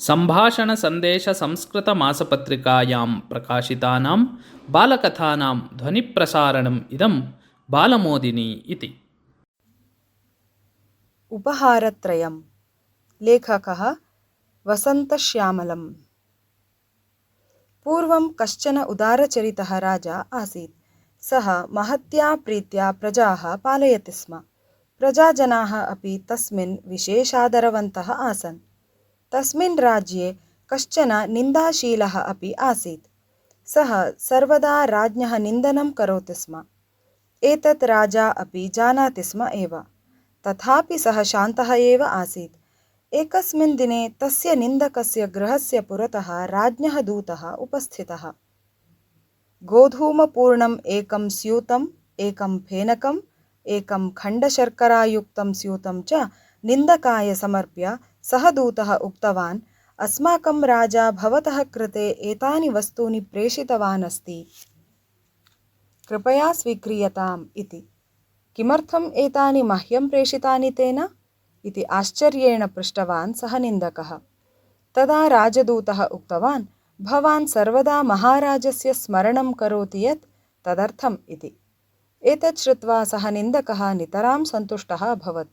सम्भाषणसन्देशसंस्कृतमासपत्रिकायां प्रकाशितानां बालकथानां ध्वनिप्रसारणम् इदं बालमोदिनी इति। उपहारत्रयम्। लेखकः वसन्तश्यामलम्। पूर्वं कश्चन उदारचरितः राजा आसीत्। सः महत्या प्रीत्या प्रजाः पालयति स्म। प्रजाजनाः अपि तस्मिन् विशेषादरवन्तः आसन्। तस्मिन् राज्ये कश्चन निन्दाशीलः अपि आसीत्। सः सर्वदा राज्ञः निन्दनं करोति स्म। एतत् राजा अपि जानाति स्म एव। तथापि सः शान्तः एव आसीत्। एकस्मिन् दिने तस्य निन्दकस्य गृहस्य पुरतः राज्ञः दूतः उपस्थितः। गोधूमपूर्णम् एकं स्यूतम्, एकं फेनकम्, एकं खण्डशर्करायुक्तं स्यूतं च निन्दकाय समर्प्य सः दूतः उक्तवान्, अस्माकं राजा भवतः कृते एतानि वस्तूनि प्रेषितवान् अस्ति। कृपया स्वीक्रियताम् इति। किमर्थम् एतानि मह्यं प्रेषितानि तेन? इति आश्चर्येण पृष्टवान् सः निन्दकः। तदा राजदूतः उक्तवान्, भवान् सर्वदा महाराजस्य स्मरणं करोति यत् तदर्थम् इति। एतत् श्रुत्वा सः निन्दकः नितरां सन्तुष्टः अभवत्।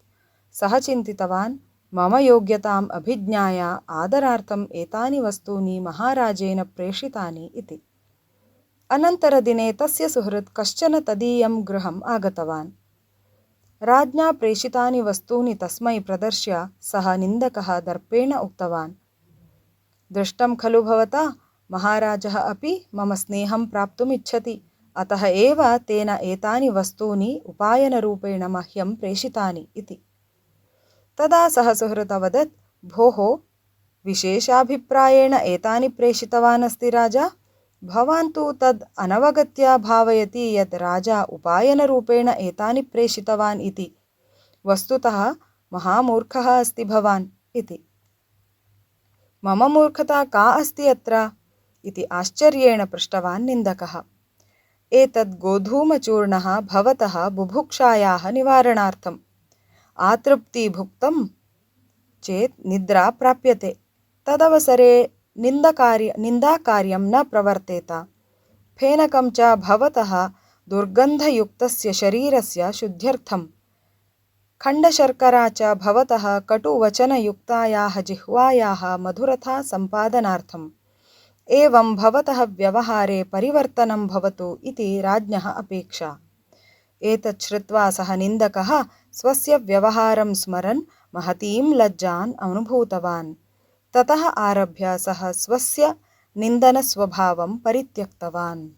सः चिन्तितवान्, मम योग्यताम् अभिज्ञाय आदरार्थम् एतानि वस्तूनि महाराजेन प्रेषितानि इति। अनन्तरदिने तस्य सुहृत् कश्चन तदीयं गृहम् आगतवान्। राज्ञा प्रेषितानि वस्तूनि तस्मै प्रदर्श्य सः निन्दकः दर्पेण उक्तवान्, दृष्टं खलु भवता, महाराजः अपि मम स्नेहं प्राप्तुम् इच्छति, अतः एव तेन एतानि वस्तूनि उपायनरूपेण मह्यं प्रेषितानि इति। तदा सः सुहृत् अवदत्, भोः, विशेषाभिप्रायेण एतानि प्रेषितवान् अस्ति राजा। भवान् तु तद् अनवगत्या भावयति यत् राजा उपायनरूपेण एतानि प्रेषितवान् इति। वस्तुतः महामूर्खः अस्ति भवान् इति। मम मूर्खता का अस्ति अत्र? इति आश्चर्येण पृष्टवान् निन्दकः। एतद् गोधूमचूर्णः भवतः बुभुक्षायाः निवारणार्थम्। आतृप्तिभुक्तं चेत् निद्रा प्राप्यते। तदवसरे निन्दाकार्यं न प्रवर्तेत। फेनकं च भवतः दुर्गन्धयुक्तस्य शरीरस्य शुद्ध्यर्थम्। खण्डशर्करा च भवतः कटुवचनयुक्तायाः जिह्वायाः मधुरता सम्पादनार्थम्। एवं भवतः व्यवहारे परिवर्तनं भवतु इति राज्ञः अपेक्षा। एतत् श्रुत्वा सः निन्दकः स्वस्य व्यवहारं स्मरन् महतीं लज्जाम् अनुभूतवान्। ततः आरभ्य सः स्वस्य निन्दनस्वभावं परित्यक्तवान्।